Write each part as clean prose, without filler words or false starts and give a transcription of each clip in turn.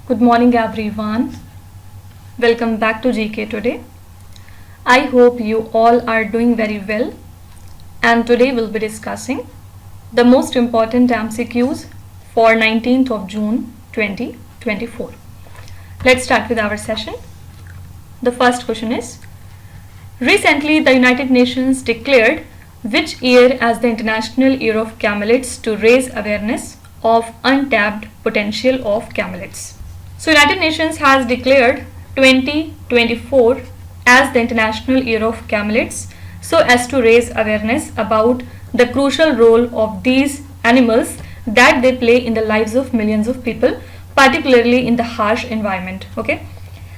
Good morning everyone. Welcome back to GK today. I hope you all are doing very well, and today we'll be discussing the most important MCQs for 19th of June 2024. Let's start with our session. The first question is, recently the United Nations declared which year as the International Year of Camelids to raise awareness of untapped potential of camelids. So United Nations has declared 2024 as the International Year of Camelids so as to raise awareness about the crucial role of these animals that they play in the lives of millions of people, particularly in the harsh environment. Okay.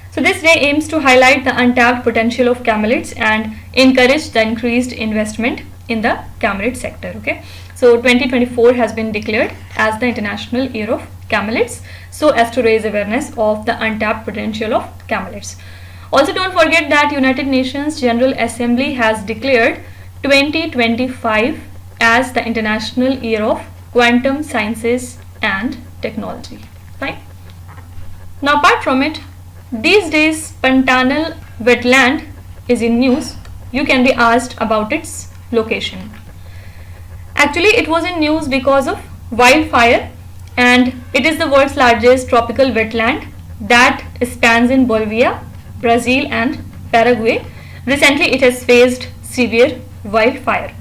So this day aims to highlight the untapped potential of camelids and encourage the increased investment in the camelid sector. Okay. So 2024 has been declared as the International Year of Camelids so as to raise awareness of the untapped potential of camelids. Also, don't forget that United Nations General Assembly has declared 2025 as the International Year of Quantum Sciences and Technology. Right? Now, apart from it, these days Pantanal wetland is in news. You can be asked about its location. Actually, it was in news because of wildfire, and it is the world's largest tropical wetland that spans in Bolivia, Brazil and Paraguay. Recently, it has faced severe wildfire.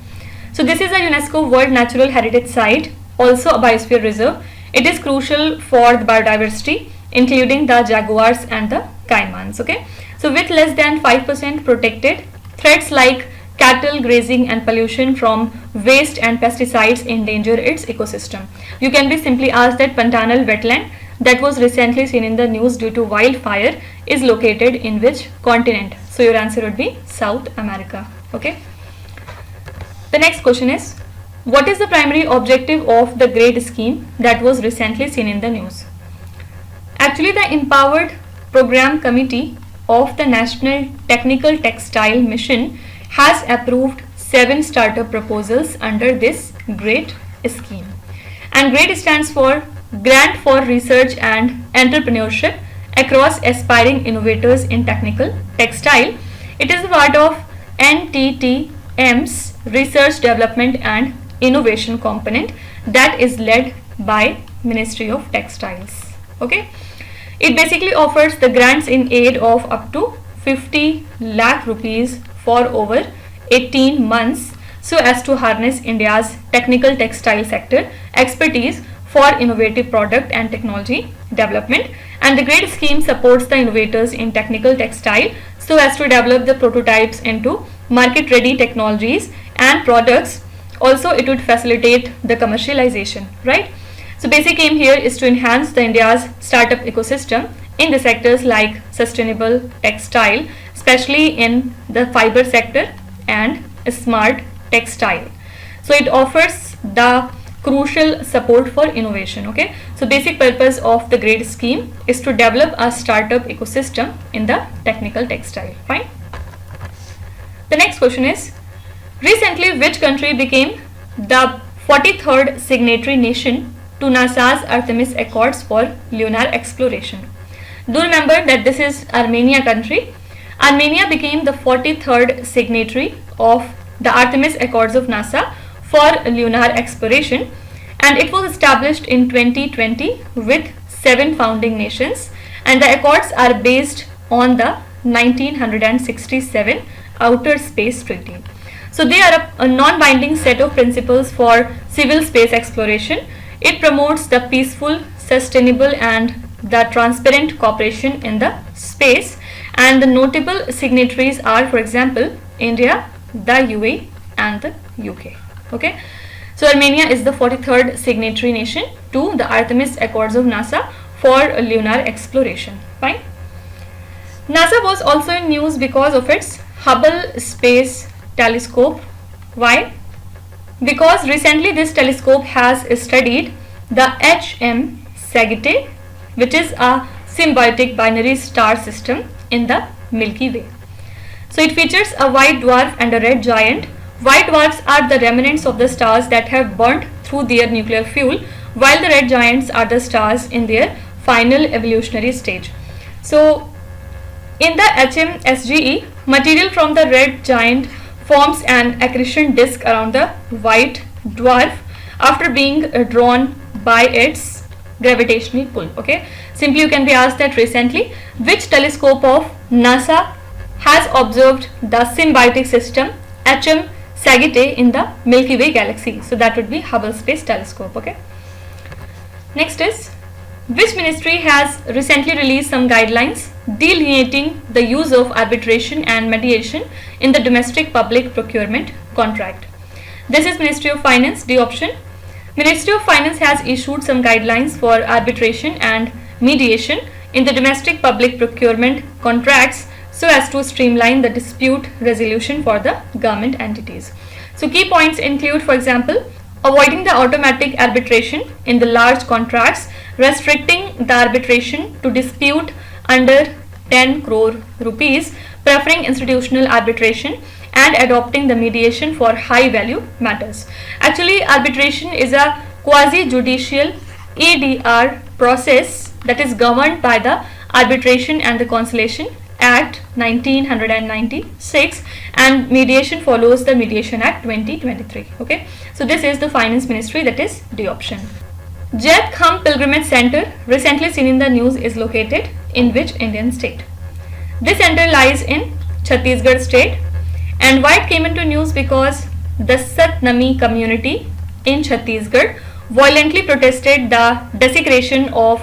So this is a UNESCO World Natural Heritage Site, also a biosphere reserve. It is crucial for the biodiversity, including the jaguars and the caimans. Okay, so with less than 5% protected, threats like cattle grazing and pollution from waste and pesticides endanger its ecosystem. You can be simply asked that Pantanal wetland that was recently seen in the news due to wildfire is located in which continent? So your answer would be South America. Okay. The next question is, what is the primary objective of the GRADE scheme that was recently seen in the news? Actually, the Empowered Program Committee of the National Technical Textile Mission has approved 7 startup proposals under this GRADE scheme. And GRADE stands for Grant for Research and Entrepreneurship across aspiring innovators in technical textile. It is a part of NTTM's Research Development and Innovation component that is led by Ministry of Textiles. Okay. It basically offers the grants in aid of up to 50 lakh rupees for over 18 months so as to harness India's technical textile sector expertise for innovative product and technology development. And the GRADE scheme supports the innovators in technical textile so as to develop the prototypes into market ready technologies and products. Also, it would facilitate the commercialization, right? So basic aim here is to enhance the India's startup ecosystem in the sectors like sustainable textile, especially in the fiber sector and smart textile. So it offers the crucial support for innovation. Okay, so basic purpose of the GRADE scheme is to develop a startup ecosystem in the technical textile. Fine. The next question is, recently which country became the 43rd signatory nation to NASA's Artemis Accords for lunar exploration? Do remember that this is Armenia country. Armenia became the 43rd signatory of the Artemis Accords of NASA for lunar exploration, and it was established in 2020 with 7 founding nations, and the accords are based on the 1967 Outer Space Treaty. So they are a non-binding set of principles for civil space exploration. It promotes the peaceful, sustainable and the transparent cooperation in the space, and the notable signatories are, for example, India, the UAE and the UK. Okay, so Armenia is the 43rd signatory nation to the Artemis Accords of NASA for lunar exploration. Fine. NASA was also in news because of its Hubble Space Telescope. Why? Because recently this telescope has studied the HM Sagittae, which is a symbiotic binary star system in the Milky Way. So it features a white dwarf and a red giant. White dwarfs are the remnants of the stars that have burnt through their nuclear fuel, while the red giants are the stars in their final evolutionary stage. So in the HMSGE, material from the red giant forms an accretion disk around the white dwarf after being drawn by its gravitational pull. Okay, simply you can be asked that recently which telescope of NASA has observed the symbiotic system HM Sagittae in the Milky Way galaxy. So that would be Hubble Space Telescope. Okay, next is, which ministry has recently released some guidelines delineating the use of arbitration and mediation in the domestic public procurement contract? This is Ministry of Finance, D option. Ministry of Finance has issued some guidelines for arbitration and mediation in the domestic public procurement contracts so as to streamline the dispute resolution for the government entities. So key points include, for example, avoiding the automatic arbitration in the large contracts, restricting the arbitration to dispute under 10 crore rupees, preferring institutional arbitration, and adopting the mediation for high value matters. Actually, arbitration is a quasi-judicial EDR process that is governed by the Arbitration and the Conciliation Act 1996, and mediation follows the Mediation Act 2023. Okay, so this is the Finance Ministry, that is D option. Jait Kham Pilgrimage Center, recently seen in the news, is located in which Indian state? This center lies in Chhattisgarh state. And why it came into news? Because the Satnami community in Chhattisgarh violently protested the desecration of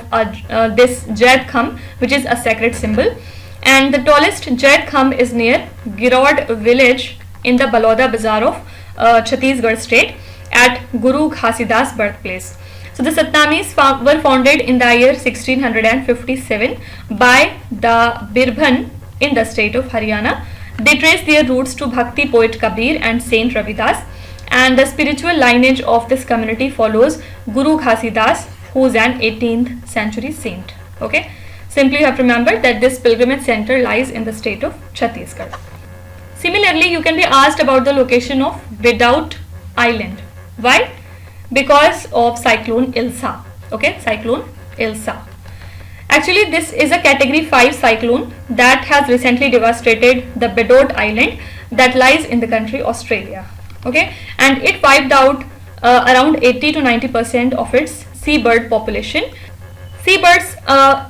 this Jait Kham, which is a sacred symbol. And the tallest Jait Kham is near Girod village in the Baloda Bazaar of Chhattisgarh state at Guru Ghasidas birthplace. So the Satnamis were founded in the year 1657 by the Birbhan in the state of Haryana. They trace their roots to Bhakti poet Kabir and Saint Ravidas, and the spiritual lineage of this community follows Guru Ghasidas, who is an 18th century saint. Okay, simply you have to remember that this pilgrimage center lies in the state of Chhattisgarh. Similarly, you can be asked about the location of Redoubt Island. Why? Because of cyclone Ilsa. Okay, cyclone Ilsa. Actually, this is a category 5 cyclone that has recently devastated the Bedoubt Island that lies in the country Australia. Okay, and it wiped out around 80 to 90% of its seabird population. Seabirds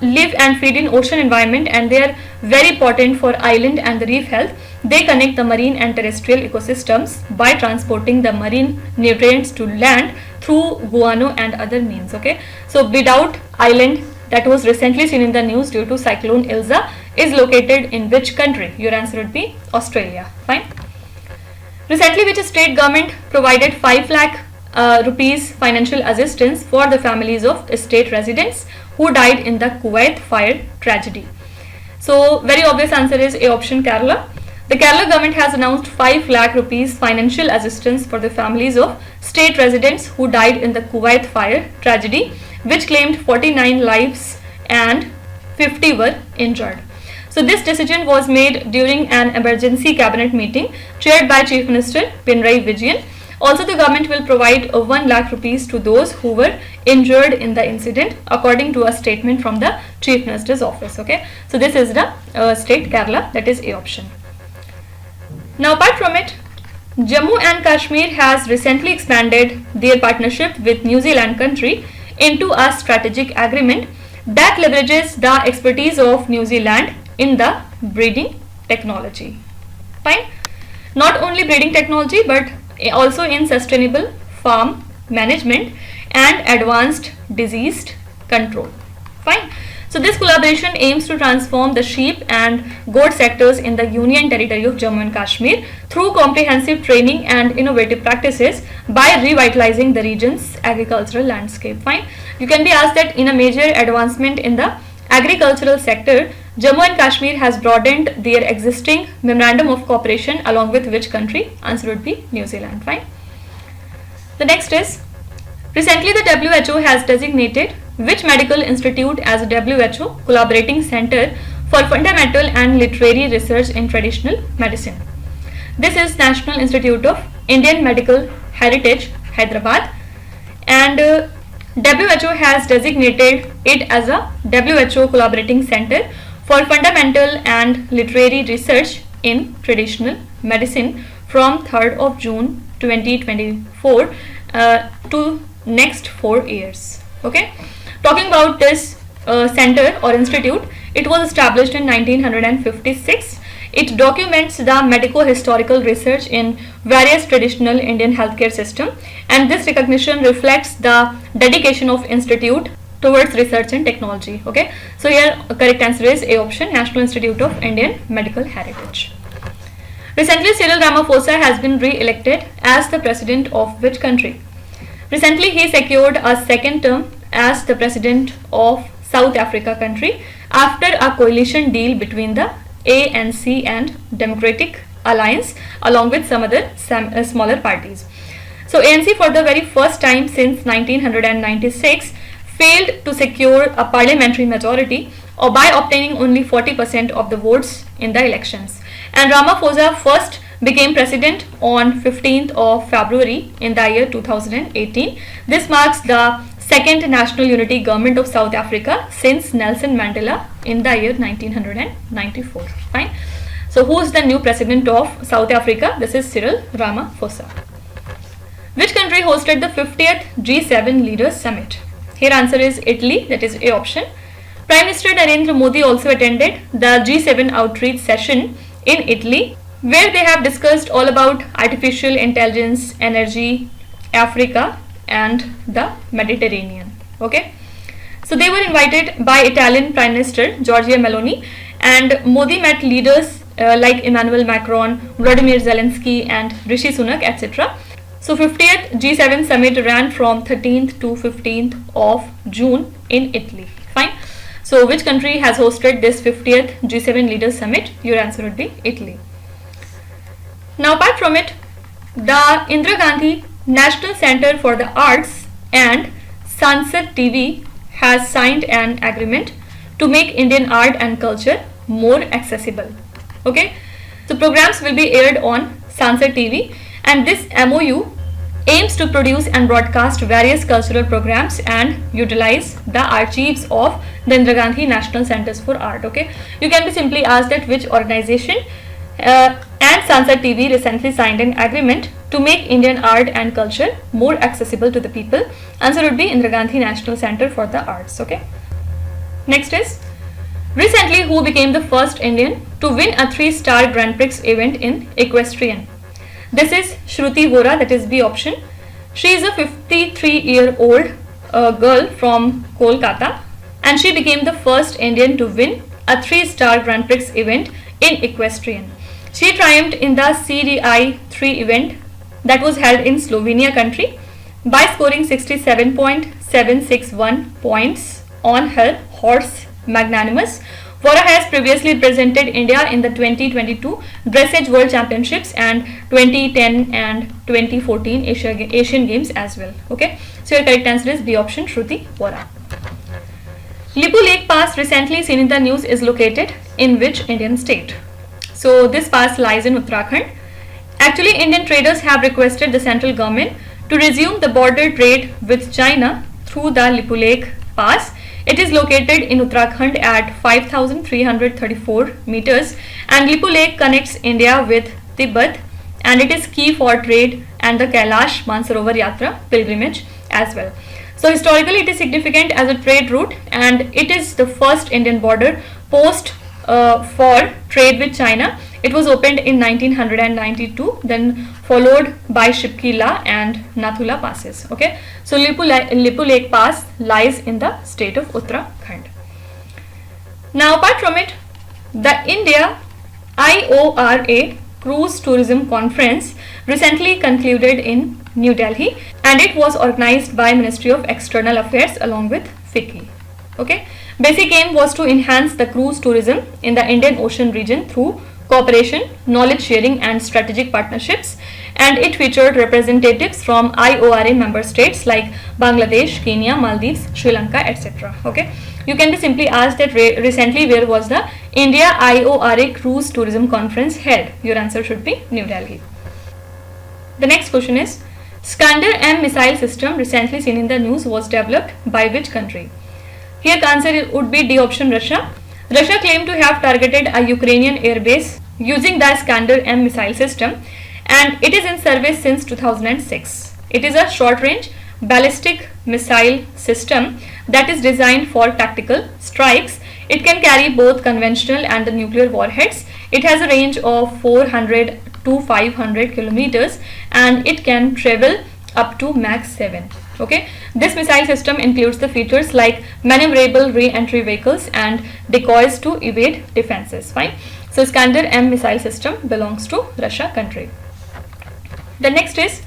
live and feed in ocean environment, and they are very important for island and the reef health. They connect the marine and terrestrial ecosystems by transporting the marine nutrients to land through guano and other means. Okay, so Bedoubt Island, that was recently seen in the news due to cyclone Ilsa, is located in which country? Your answer would be Australia. Fine. Recently, which state government provided 5 lakh rupees financial assistance for the families of state residents who died in the Kuwait fire tragedy? So very obvious answer is A option, Kerala. The Kerala government has announced 5 lakh rupees financial assistance for the families of state residents who died in the Kuwait fire tragedy, which claimed 49 lives and 50 were injured. So this decision was made during an emergency cabinet meeting chaired by Chief Minister Pinarayi Vijayan. Also, the government will provide 1 lakh rupees to those who were injured in the incident, according to a statement from the Chief Minister's office. Okay, so this is the state Kerala, that is A option. Now, apart from it, Jammu and Kashmir has recently expanded their partnership with New Zealand country into a strategic agreement that leverages the expertise of New Zealand in the breeding technology. Fine. Not only breeding technology, but also in sustainable farm management and advanced disease control. Fine. So this collaboration aims to transform the sheep and goat sectors in the Union Territory of Jammu and Kashmir through comprehensive training and innovative practices by revitalizing the region's agricultural landscape. Fine. You can be asked that in a major advancement in the agricultural sector, Jammu and Kashmir has broadened their existing memorandum of cooperation along with which country? Answer would be New Zealand. Fine. The next is, recently the WHO has designated which medical institute as a WHO collaborating center for fundamental and literary research in traditional medicine. This is National Institute of Indian Medical Heritage, Hyderabad, and WHO has designated it as a WHO Collaborating Center for Fundamental and Literary Research in Traditional Medicine from 3rd of June 2024 to next 4 years. Okay, talking about this center or institute, it was established in 1956. It documents the medico-historical research in various traditional Indian healthcare system, and this recognition reflects the dedication of institute towards research and technology. Okay, so here correct answer is A option, National Institute of Indian Medical Heritage. Recently, Cyril Ramaphosa has been re-elected as the president of which country? Recently, he secured a second term as the president of South Africa country after a coalition deal between the ANC and Democratic Alliance along with some other smaller parties. So ANC for the very first time since 1996 failed to secure a parliamentary majority or by obtaining only 40% of the votes in the elections. And Ramaphosa first became president on 15th of February in the year 2018. This marks the second national unity government of South Africa since Nelson Mandela in the year 1994. Fine. So who is the new president of South Africa? This is Cyril Ramaphosa. Which country hosted the 50th G7 Leaders Summit? Here answer is Italy, that is A option. Prime Minister Narendra Modi also attended the G7 outreach session in Italy, where they have discussed all about artificial intelligence, energy, Africa and the Mediterranean. Okay, so they were invited by Italian Prime Minister Giorgia Meloni, and Modi met leaders like Emmanuel Macron, Vladimir Zelensky and Rishi Sunak, etc. So 50th G7 summit ran from 13th to 15th of June in Italy. Fine. So which country has hosted this 50th G7 Leaders Summit? Your answer would be Italy. Now apart from it, the Indira Gandhi National Center for the Arts and Sansad TV has signed an agreement to make Indian art and culture more accessible. Okay, so programs will be aired on Sansad TV, and this MOU aims to produce and broadcast various cultural programs and utilize the archives of the Indira Gandhi National Centers for Art. Okay, you can be simply asked that which organization and Sansad TV recently signed an agreement to make Indian art and culture more accessible to the people. Answer would be Indira Gandhi National Center for the Arts. Okay. Next is, recently who became the first Indian to win a 3-star Grand Prix event in equestrian? This is Shruti Vora, that is B option. She is a 53-year-old girl from Kolkata, and she became the first Indian to win a 3-star Grand Prix event in equestrian. She triumphed in the CDI 3 event that was held in Slovenia country by scoring 67.761 points on her horse Magnanimous. Vora has previously represented India in the 2022 Dressage World Championships and 2010 and 2014 Asian Games as well. Okay, so your correct answer is B option, Shruti Vora. Lipu Lake Pass, recently seen in the news, is located in which Indian state? So this pass lies in Uttarakhand. Actually, Indian traders have requested the central government to resume the border trade with China through the Lipu Lake Pass. It is located in Uttarakhand at 5,334 meters, and Lipu Lake connects India with Tibet, and it is key for trade and the Kailash Mansarovar Yatra pilgrimage as well. So historically it is significant as a trade route, and it is the first Indian border post for trade with China. It was opened in 1992, then followed by Shipkila and Nathula passes. Okay, so Lipu Lake Pass lies in the state of Uttarakhand. Now apart from it, the India IORA Cruise Tourism Conference recently concluded in New Delhi, and it was organized by Ministry of External Affairs along with FICCI. Okay, basic aim was to enhance the cruise tourism in the Indian Ocean region through cooperation, knowledge sharing and strategic partnerships, and it featured representatives from IORA member states like Bangladesh, Kenya, Maldives, Sri Lanka, etc. Okay, you can be simply asked that recently where was the India IORA Cruise Tourism Conference held? Your answer should be New Delhi. The next question is, Iskander-M missile system recently seen in the news was developed by which country? Here the answer would be D option, Russia. Russia claimed to have targeted a Ukrainian airbase using the Iskander-M missile system, and it is in service since 2006. It is a short-range ballistic missile system that is designed for tactical strikes. It can carry both conventional and the nuclear warheads. It has a range of 400 to 500 kilometers and it can travel up to Mach 7. Okay, this missile system includes the features like maneuverable re-entry vehicles and decoys to evade defenses. Fine. So Iskander-M missile system belongs to Russia country. The next is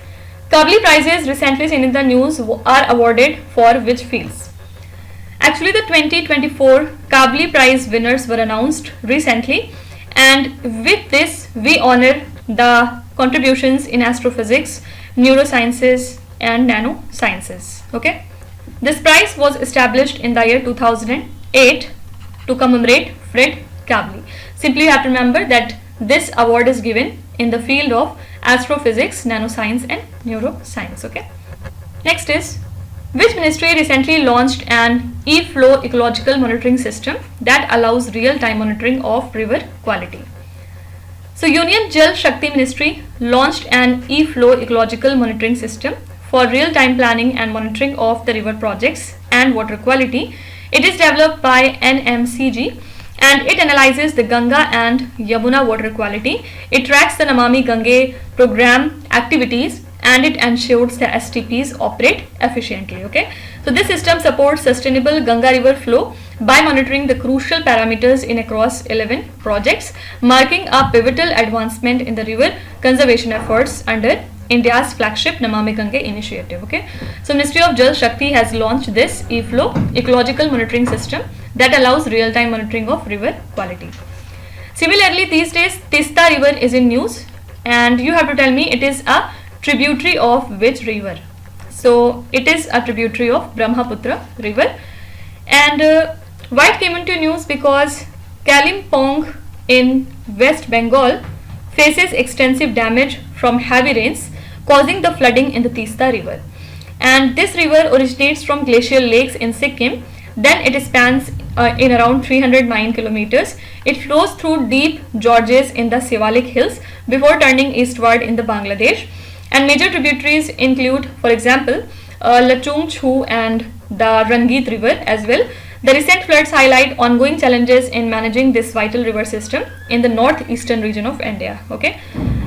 Kavli prizes recently seen in the news are awarded for which fields? Actually, the 2024 Kavli prize winners were announced recently, and with this we honor the contributions in astrophysics, neurosciences and nanosciences. Okay, this prize was established in the year 2008 to commemorate Fred Kavli. Simply you have to remember that this award is given in the field of astrophysics, nanoscience and neuroscience. Okay, next is which ministry recently launched an e-flow ecological monitoring system that allows real-time monitoring of river quality? So Union Jal Shakti Ministry launched an e-flow ecological monitoring system for real-time planning and monitoring of the river projects and water quality. It is developed by NMCG and it analyzes the Ganga and Yamuna water quality. It tracks the Namami Gange program activities and it ensures the STPs operate efficiently. Okay, so this system supports sustainable Ganga river flow by monitoring the crucial parameters in across 11 projects, marking a pivotal advancement in the river conservation efforts under India's flagship Namami Gange initiative. Okay, so Ministry of Jal Shakti has launched this e-flow ecological monitoring system that allows real-time monitoring of river quality. Similarly, these days Tista river is in news, and you have to tell me it is a tributary of which river? So it is a tributary of Brahmaputra river, and why it came into news? Because Kalimpong in West Bengal faces extensive damage from heavy rains causing the flooding in the Tista river, and this river originates from glacial lakes in Sikkim. Then it spans in around 309 kilometers. It flows through deep gorges in the Siwalik hills before turning eastward in the Bangladesh. And major tributaries include, for example, Lachung Chhu and the Rangit river as well. The recent floods highlight ongoing challenges in managing this vital river system in the northeastern region of India. Okay,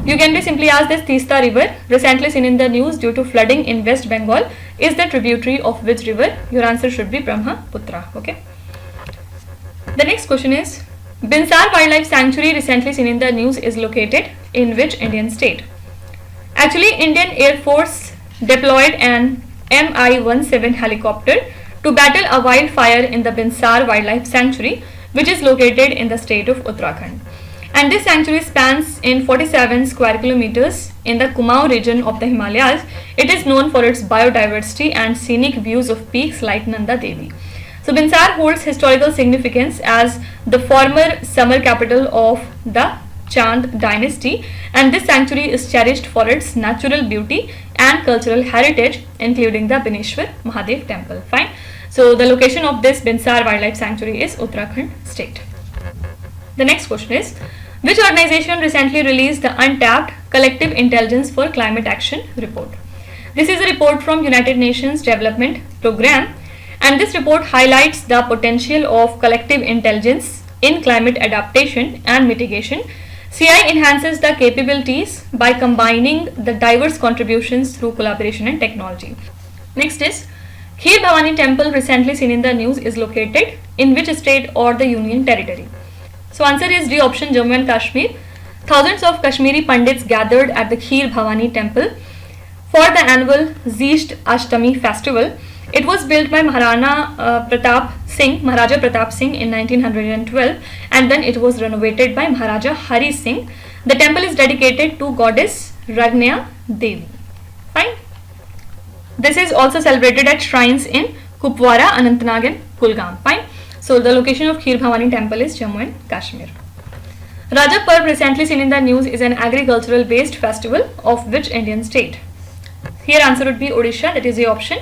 you can be simply asked this Tista river recently seen in the news due to flooding in West Bengal is the tributary of which river? Your answer should be Brahmaputra. Okay. The next question is Binsar Wildlife Sanctuary recently seen in the news is located in which Indian state? Actually, Indian Air Force deployed an Mi-17 helicopter to battle a wildfire in the Binsar Wildlife Sanctuary, which is located in the state of Uttarakhand. And this sanctuary spans in 47 square kilometers in the Kumaon region of the Himalayas. It is known for its biodiversity and scenic views of peaks like Nanda Devi. So Binsar holds historical significance as the former summer capital of the Chand dynasty, and this sanctuary is cherished for its natural beauty and cultural heritage, including the Bineshwar Mahadev temple. Fine. So the location of this Binsar Wildlife Sanctuary is Uttarakhand state. The next question is which organization recently released the Untapped Collective Intelligence for Climate Action report? This is a report from United Nations Development Programme, and this report highlights the potential of collective intelligence in climate adaptation and mitigation. CI enhances the capabilities by combining the diverse contributions through collaboration and technology. Next is Kheer Bhavani temple recently seen in the news is located in which state or the union territory? So answer is D option, Jammu and Kashmir. Thousands of Kashmiri Pandits gathered at the Kheer Bhavani temple for the annual Zeesht Ashtami festival. It was built by Maharaja Pratap Singh in 1912, and then it was renovated by Maharaja Hari Singh. The temple is dedicated to goddess Ragnya Devi. Fine. This is also celebrated at shrines in Kupwara, Anantnag and Kulgam. Fine. So the location of Kheer Bhavani temple is Jammu and Kashmir. Rajak Parv recently seen in the news is an agricultural based festival of which Indian state? Here answer would be Odisha, that is the option.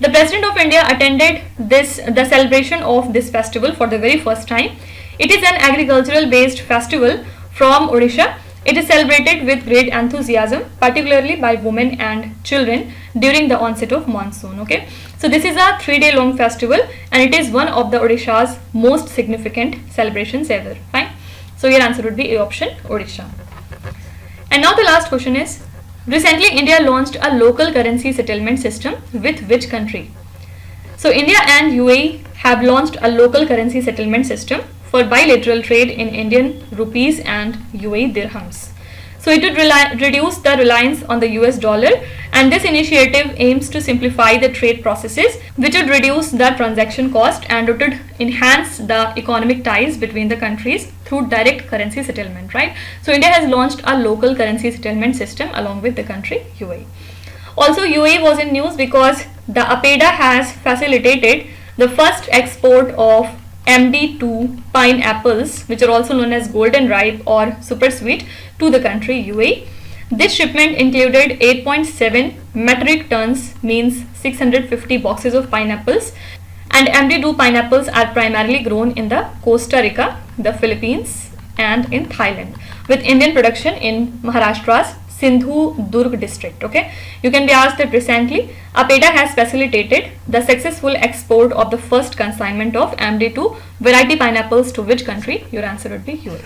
The President of India attended the celebration of this festival for the very first time. It is an agricultural based festival from Odisha. It is celebrated with great enthusiasm, particularly by women and children during the onset of monsoon. Okay, so this is a 3-day long festival and it is one of the Odisha's most significant celebrations ever. Fine. So your answer would be A option, Odisha. And now the last question is, recently India launched a local currency settlement system with which country? So India and UAE have launched a local currency settlement system for bilateral trade in Indian rupees and UAE dirhams. So it would reduce the reliance on the US dollar, and this initiative aims to simplify the trade processes, which would reduce the transaction cost and it would enhance the economic ties between the countries through direct currency settlement, right? So India has launched a local currency settlement system along with the country UAE. Also, UAE was in news because the APEDA has facilitated the first export of MD2 pineapples, which are also known as golden ripe or super sweet, to the country UAE. This shipment included 8.7 metric tons, means 650 boxes of pineapples, and MD2 pineapples are primarily grown in the Costa Rica, the Philippines and in Thailand, with Indian production in Maharashtra's Sindhu Durg district. Okay, you can be asked that recently APEDA has facilitated the successful export of the first consignment of MD2 variety pineapples to which country? Your answer would be UAE.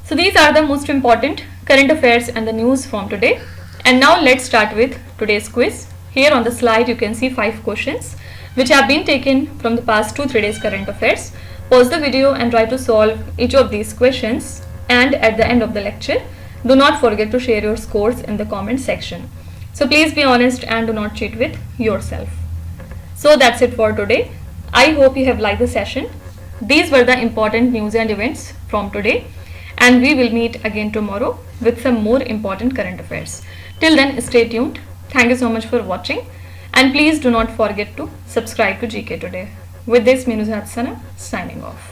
So these are the most important current affairs and the news from today. And now let's start with today's quiz. Here on the slide you can see 5 questions which have been taken from the past 2-3 days current affairs. Pause the video and try to solve each of these questions, and at the end of the lecture do not forget to share your scores in the comment section. So please be honest and do not cheat with yourself. So that's it for today. I hope you have liked the session. These were the important news and events from today, and we will meet again tomorrow with some more important current affairs. Till then, stay tuned. Thank you so much for watching, and please do not forget to subscribe to GK Today. With this, me Nuzhat Sana signing off.